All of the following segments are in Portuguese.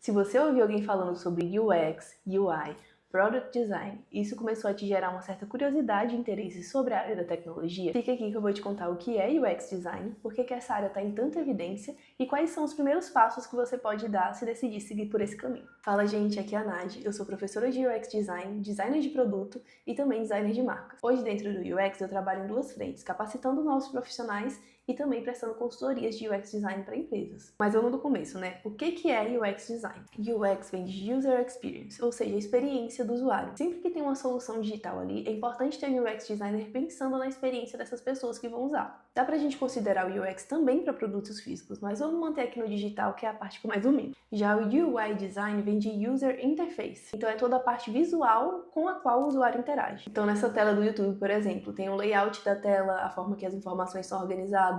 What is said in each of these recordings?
Se você ouvir alguém falando sobre UX, UI, Product Design, e isso começou a te gerar uma certa curiosidade e interesse sobre a área da tecnologia, fica aqui que eu vou te contar o que é UX Design, por que essa área está em tanta evidência e quais são os primeiros passos que você pode dar se decidir seguir por esse caminho. Fala gente, aqui é a Nadi, eu sou professora de UX Design, designer de produto e também designer de marcas. Hoje dentro do UX eu trabalho em duas frentes, capacitando novos profissionais e também prestando consultorias de UX Design para empresas. Mas vamos do começo, né? O que é UX Design? UX vem de User Experience, ou seja, a experiência do usuário. Sempre que tem uma solução digital ali, é importante ter um UX Designer pensando na experiência dessas pessoas que vão usar. Dá pra gente considerar o UX também para produtos físicos, mas vamos manter aqui no digital, que é a parte que eu mais domino. Já o UI Design vem de User Interface, então é toda a parte visual com a qual o usuário interage. Então nessa tela do YouTube, por exemplo, tem o layout da tela, a forma que as informações são organizadas,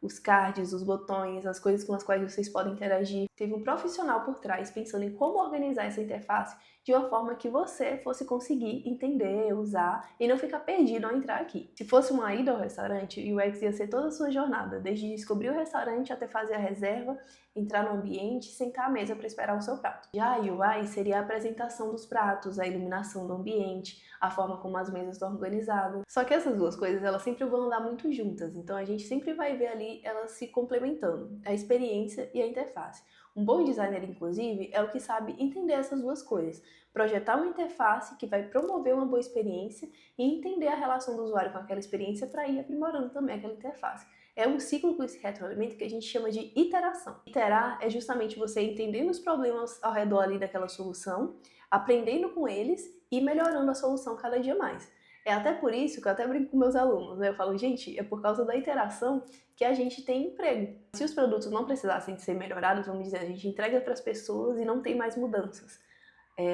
os cards, os botões, as coisas com as quais vocês podem interagir. Teve um profissional por trás pensando em como organizar essa interface de uma forma que você fosse conseguir entender, usar e não ficar perdido ao entrar aqui. Se fosse uma ida ao restaurante, o UX ia ser toda a sua jornada, desde descobrir o restaurante até fazer a reserva, entrar no ambiente e sentar à mesa para esperar o seu prato. Já a UI seria a apresentação dos pratos, a iluminação do ambiente, a forma como as mesas estão organizadas. Só que essas duas coisas, elas sempre vão andar muito juntas, então a gente sempre vai ver ali elas se complementando, a experiência e a interface. Um bom designer, inclusive, é o que sabe entender essas duas coisas, projetar uma interface que vai promover uma boa experiência e entender a relação do usuário com aquela experiência para ir aprimorando também aquela interface. É um ciclo com esse retroalimento que a gente chama de iteração. Iterar é justamente você entendendo os problemas ao redor ali daquela solução, aprendendo com eles e melhorando a solução cada dia mais. É até por isso que eu até brinco com meus alunos, né? Eu falo, gente, é por causa da iteração que a gente tem emprego. Se os produtos não precisassem de ser melhorados, vamos dizer, a gente entrega para as pessoas e não tem mais mudanças.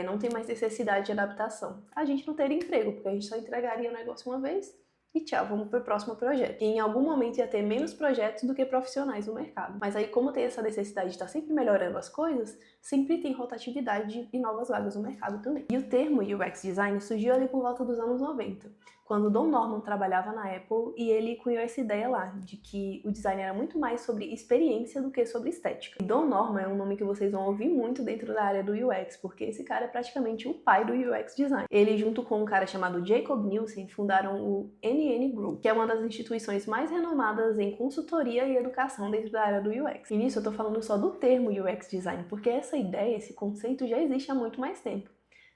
Não tem mais necessidade de adaptação. A gente não teria emprego, porque a gente só entregaria o negócio uma vez e tchau, vamos para o próximo projeto. E em algum momento ia ter menos projetos do que profissionais no mercado. Mas aí, como tem essa necessidade de estar sempre melhorando as coisas, sempre tem rotatividade e novas vagas no mercado também. E o termo UX Design surgiu ali por volta dos anos 90, quando o Don Norman trabalhava na Apple e ele cunhou essa ideia lá, de que o design era muito mais sobre experiência do que sobre estética. E Don Norman é um nome que vocês vão ouvir muito dentro da área do UX, porque esse cara é praticamente o pai do UX Design. Ele, junto com um cara chamado Jacob Nielsen, fundaram o NN Group, que é uma das instituições mais renomadas em consultoria e educação dentro da área do UX. E nisso eu tô falando só do termo UX Design, porque essa ideia, esse conceito já existe há muito mais tempo.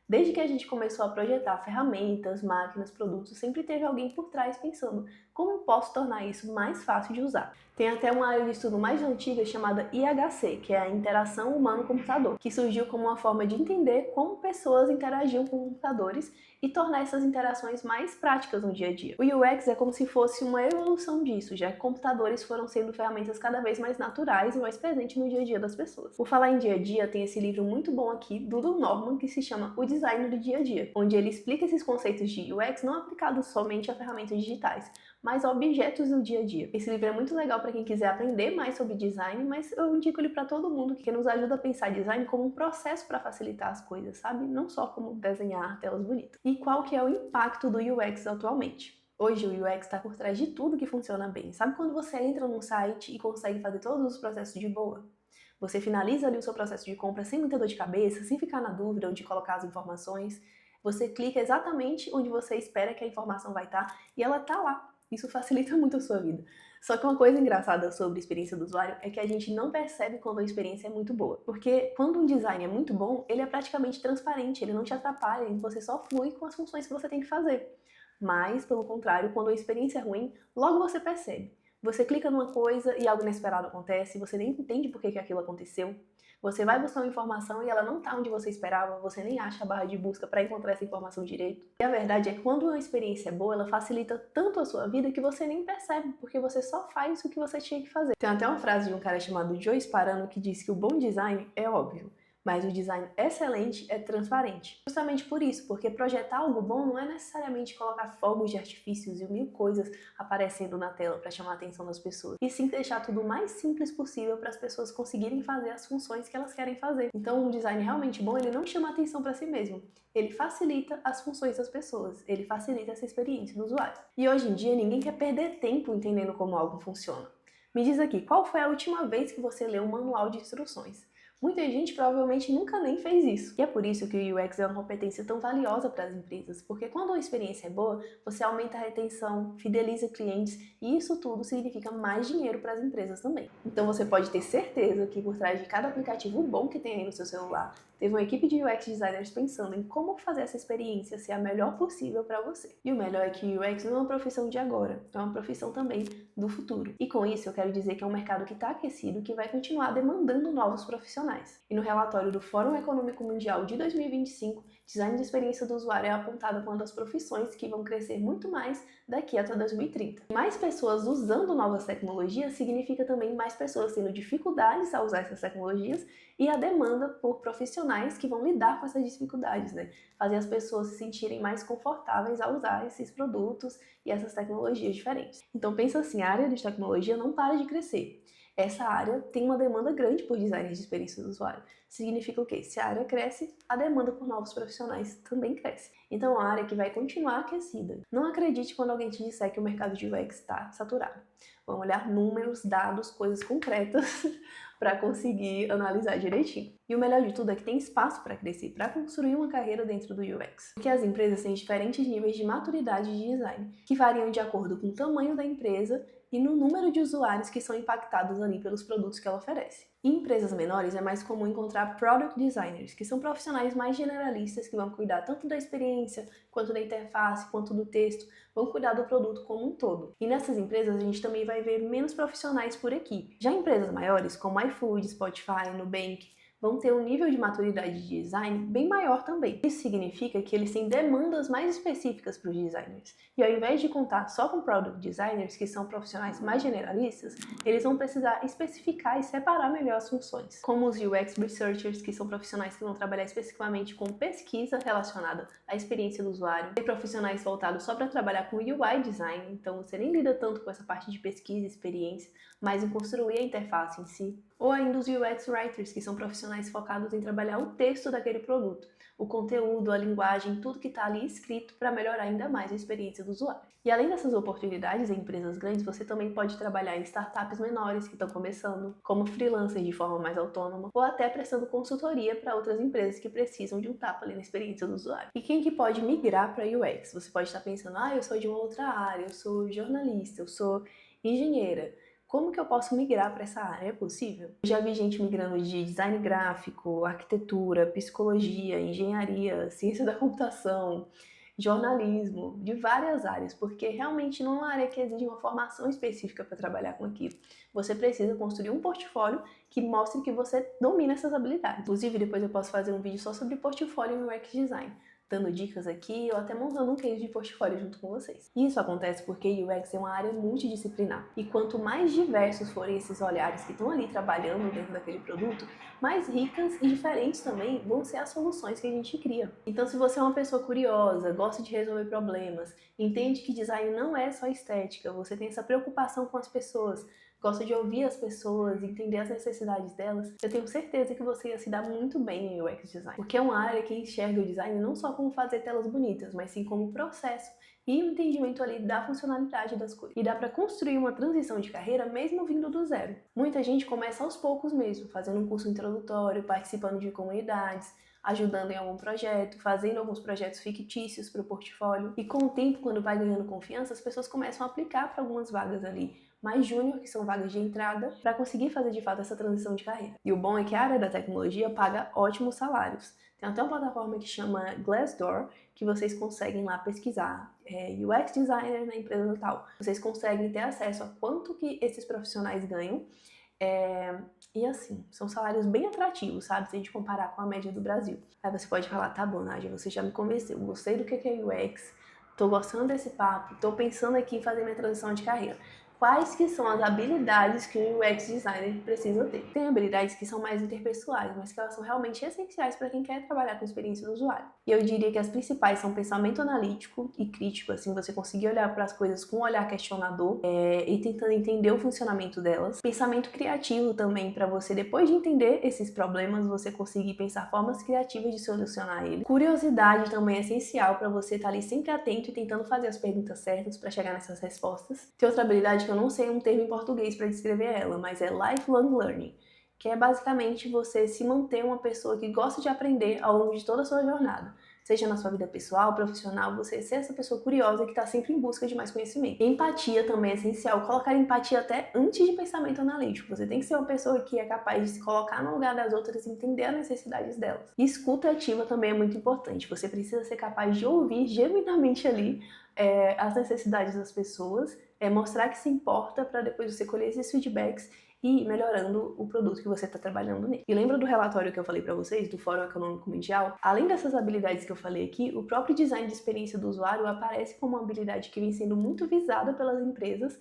Desde que a gente começou a projetar ferramentas, máquinas, produtos, sempre teve alguém por trás pensando como eu posso tornar isso mais fácil de usar. Tem até uma área de estudo mais antiga chamada IHC, que é a Interação Humano-Computador, que surgiu como uma forma de entender como pessoas interagiam com computadores e tornar essas interações mais práticas no dia a dia. O UX é como se fosse uma evolução disso, já que computadores foram sendo ferramentas cada vez mais naturais e mais presentes no dia a dia das pessoas. Por falar em dia a dia, tem esse livro muito bom aqui do Don Norman que se chama O Design do Dia a Dia, onde ele explica esses conceitos de UX não aplicados somente a ferramentas digitais, mas a objetos do dia a dia. Esse livro é muito legal para quem quiser aprender mais sobre design, mas eu indico ele para todo mundo que nos ajuda a pensar design como um processo para facilitar as coisas, sabe? Não só como desenhar telas bonitas. E qual que é o impacto do UX atualmente? Hoje o UX está por trás de tudo que funciona bem. Sabe quando você entra num site e consegue fazer todos os processos de boa? Você finaliza ali o seu processo de compra sem muita dor de cabeça, sem ficar na dúvida onde colocar as informações. Você clica exatamente onde você espera que a informação vai estar e ela está lá. Isso facilita muito a sua vida. Só que uma coisa engraçada sobre a experiência do usuário é que a gente não percebe quando a experiência é muito boa. Porque quando um design é muito bom, ele é praticamente transparente, ele não te atrapalha, você só flui com as funções que você tem que fazer. Mas, pelo contrário, quando a experiência é ruim, logo você percebe. Você clica numa coisa e algo inesperado acontece, você nem entende por que aquilo aconteceu. Você vai buscar uma informação e ela não está onde você esperava, você nem acha a barra de busca para encontrar essa informação direito. E a verdade é que quando uma experiência é boa, ela facilita tanto a sua vida que você nem percebe, porque você só faz o que você tinha que fazer. Tem até uma frase de um cara chamado Joe Sparano que diz que o bom design é óbvio, mas o design excelente é transparente. Justamente por isso, porque projetar algo bom não é necessariamente colocar fogos de artifícios e mil coisas aparecendo na tela para chamar a atenção das pessoas, e sim deixar tudo o mais simples possível para as pessoas conseguirem fazer as funções que elas querem fazer. Então um design realmente bom, ele não chama a atenção para si mesmo, ele facilita as funções das pessoas, ele facilita essa experiência do usuário. E hoje em dia ninguém quer perder tempo entendendo como algo funciona. Me diz aqui, qual foi a última vez que você leu um manual de instruções? Muita gente provavelmente nunca nem fez isso. E é por isso que o UX é uma competência tão valiosa para as empresas, porque quando a experiência é boa, você aumenta a retenção, fideliza clientes e isso tudo significa mais dinheiro para as empresas também. Então você pode ter certeza que por trás de cada aplicativo bom que tem aí no seu celular, teve uma equipe de UX designers pensando em como fazer essa experiência ser a melhor possível para você. E o melhor é que o UX não é uma profissão de agora, é uma profissão também do futuro. E com isso eu quero dizer que é um mercado que está aquecido, que vai continuar demandando novos profissionais. E no relatório do Fórum Econômico Mundial de 2025, design de experiência do usuário é apontado como uma das profissões que vão crescer muito mais daqui até 2030. Mais pessoas usando novas tecnologias significa também mais pessoas tendo dificuldades a usar essas tecnologias e a demanda por profissionais que vão lidar com essas dificuldades, né? Fazer as pessoas se sentirem mais confortáveis a usar esses produtos e essas tecnologias diferentes. Então pensa assim, a área de tecnologia não para de crescer. Essa área tem uma demanda grande por designers de experiência do usuário. Significa o quê? Se a área cresce, a demanda por novos profissionais também cresce. Então é uma área que vai continuar aquecida. Não acredite quando alguém te disser que o mercado de UX está saturado. Vamos olhar números, dados, coisas concretas para conseguir analisar direitinho. E o melhor de tudo é que tem espaço para crescer, para construir uma carreira dentro do UX. Porque as empresas têm diferentes níveis de maturidade de design, que variam de acordo com o tamanho da empresa e no número de usuários que são impactados ali pelos produtos que ela oferece. Em empresas menores é mais comum encontrar product designers, que são profissionais mais generalistas que vão cuidar tanto da experiência, quanto da interface, quanto do texto, vão cuidar do produto como um todo. E nessas empresas a gente também vai ver menos profissionais por equipe. Já em empresas maiores, como iFood, Spotify, Nubank, vão ter um nível de maturidade de design bem maior também. Isso significa que eles têm demandas mais específicas para os designers. E ao invés de contar só com product designers, que são profissionais mais generalistas, eles vão precisar especificar e separar melhor as funções. Como os UX researchers, que são profissionais que vão trabalhar especificamente com pesquisa relacionada à experiência do usuário. Tem profissionais voltados só para trabalhar com UI design, então você nem lida tanto com essa parte de pesquisa e experiência, mas em construir a interface em si. Ou ainda os UX Writers, que são profissionais focados em trabalhar o texto daquele produto, o conteúdo, a linguagem, tudo que está ali escrito para melhorar ainda mais a experiência do usuário. E além dessas oportunidades em empresas grandes, você também pode trabalhar em startups menores que estão começando, como freelancer de forma mais autônoma, ou até prestando consultoria para outras empresas que precisam de um tapa ali na experiência do usuário. E quem que pode migrar para UX? Você pode estar pensando, eu sou de uma outra área, eu sou jornalista, eu sou engenheira. Como que eu posso migrar para essa área? É possível? Eu já vi gente migrando de design gráfico, arquitetura, psicologia, engenharia, ciência da computação, jornalismo, de várias áreas, porque realmente não é uma área que exige uma formação específica para trabalhar com aquilo. Você precisa construir um portfólio que mostre que você domina essas habilidades. Inclusive, depois eu posso fazer um vídeo só sobre portfólio em UX Design, dando dicas aqui ou até montando um case de portfólio junto com vocês. E isso acontece porque UX é uma área multidisciplinar. E quanto mais diversos forem esses olhares que estão ali trabalhando dentro daquele produto, mais ricas e diferentes também vão ser as soluções que a gente cria. Então, se você é uma pessoa curiosa, gosta de resolver problemas, entende que design não é só estética, você tem essa preocupação com as pessoas, gosta de ouvir as pessoas, entender as necessidades delas, eu tenho certeza que você ia se dar muito bem em UX Design. Porque é uma área que enxerga o design não só como fazer telas bonitas, mas sim como processo e o entendimento ali da funcionalidade das coisas. E dá para construir uma transição de carreira mesmo vindo do zero. Muita gente começa aos poucos mesmo, fazendo um curso introdutório, participando de comunidades, ajudando em algum projeto, fazendo alguns projetos fictícios para o portfólio. E com o tempo, quando vai ganhando confiança, as pessoas começam a aplicar para algumas vagas ali mais júnior, que são vagas de entrada, para conseguir fazer de fato essa transição de carreira. E o bom é que a área da tecnologia paga ótimos salários. Tem até uma plataforma que chama Glassdoor, que vocês conseguem lá pesquisar UX designer na empresa tal. Vocês conseguem ter acesso a quanto que esses profissionais ganham. E assim, são salários bem atrativos, sabe? Se a gente comparar com a média do Brasil. Aí você pode falar, tá bom, Nádia, você já me convenceu, gostei do que é UX, tô gostando desse papo, tô pensando aqui em fazer minha transição de carreira. Quais que são as habilidades que o UX designer precisa ter? Tem habilidades que são mais interpessoais, mas que elas são realmente essenciais para quem quer trabalhar com a experiência do usuário. E eu diria que as principais são pensamento analítico e crítico, assim, você conseguir olhar para as coisas com um olhar questionador e tentando entender o funcionamento delas. Pensamento criativo também, para você, depois de entender esses problemas, você conseguir pensar formas criativas de solucionar eles. Curiosidade também é essencial para você estar ali sempre atento e tentando fazer as perguntas certas para chegar nessas respostas. Tem outra habilidade que eu não sei um termo em português para descrever ela, mas é lifelong learning. que é basicamente você se manter uma pessoa que gosta de aprender ao longo de toda a sua jornada. Seja na sua vida pessoal, profissional, você ser essa pessoa curiosa que está sempre em busca de mais conhecimento. Empatia também é essencial, colocar empatia até antes de pensamento analítico. Você tem que ser uma pessoa que é capaz de se colocar no lugar das outras e entender as necessidades delas. E escuta ativa também é muito importante. Você precisa ser capaz de ouvir genuinamente ali as necessidades das pessoas, mostrar que se importa para depois você colher esses feedbacks e ir melhorando o produto que você está trabalhando nele. E lembra do relatório que eu falei para vocês, do Fórum Econômico Mundial? Além dessas habilidades que eu falei aqui, o próprio design de experiência do usuário aparece como uma habilidade que vem sendo muito visada pelas empresas,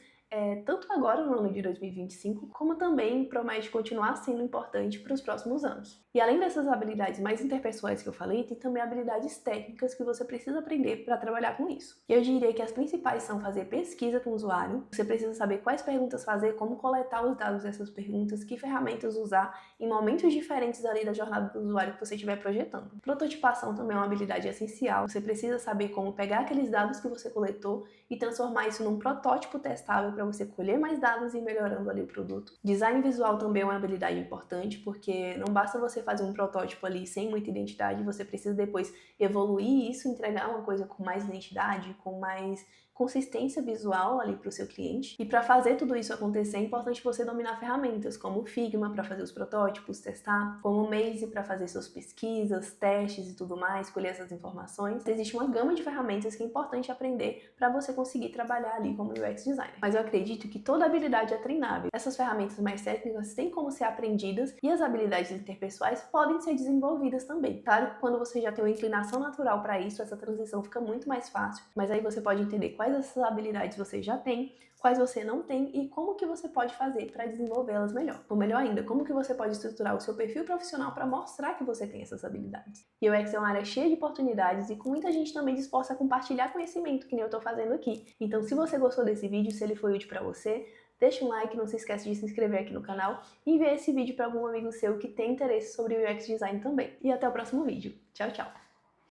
tanto agora no ano de 2025, como também promete continuar sendo importante para os próximos anos. E além dessas habilidades mais interpessoais que eu falei, tem também habilidades técnicas que você precisa aprender para trabalhar com isso. Eu diria que as principais são fazer pesquisa com o usuário, você precisa saber quais perguntas fazer, como coletar os dados dessas perguntas, que ferramentas usar em momentos diferentes ali da jornada do usuário que você estiver projetando. Prototipação também é uma habilidade essencial, você precisa saber como pegar aqueles dados que você coletou e transformar isso num protótipo testável para você colher mais dados e ir melhorando ali o produto. Design visual também é uma habilidade importante, porque não basta você fazer um protótipo ali sem muita identidade, você precisa depois evoluir isso, entregar uma coisa com mais identidade, com mais consistência visual ali para o seu cliente. E para fazer tudo isso acontecer, é importante você dominar ferramentas como o Figma para fazer os protótipos, testar, como o Maze para fazer suas pesquisas, testes e tudo mais, colher essas informações. Existe uma gama de ferramentas que é importante aprender para você conseguir trabalhar ali como UX designer. Mas eu acredito que toda habilidade é treinável. Essas ferramentas mais técnicas têm como ser aprendidas e as habilidades interpessoais podem ser desenvolvidas também. Claro que quando você já tem uma inclinação natural para isso, essa transição fica muito mais fácil, mas aí você pode entender quais essas habilidades você já tem, quais você não tem e como que você pode fazer para desenvolvê-las melhor. Ou melhor ainda, como que você pode estruturar o seu perfil profissional para mostrar que você tem essas habilidades. E o UX é uma área cheia de oportunidades e com muita gente também disposta a compartilhar conhecimento, que nem eu estou fazendo aqui. Então, se você gostou desse vídeo, se ele foi útil para você, deixa um like, não se esquece de se inscrever aqui no canal e enviar esse vídeo para algum amigo seu que tem interesse sobre o UX Design também. E até o próximo vídeo. Tchau, tchau!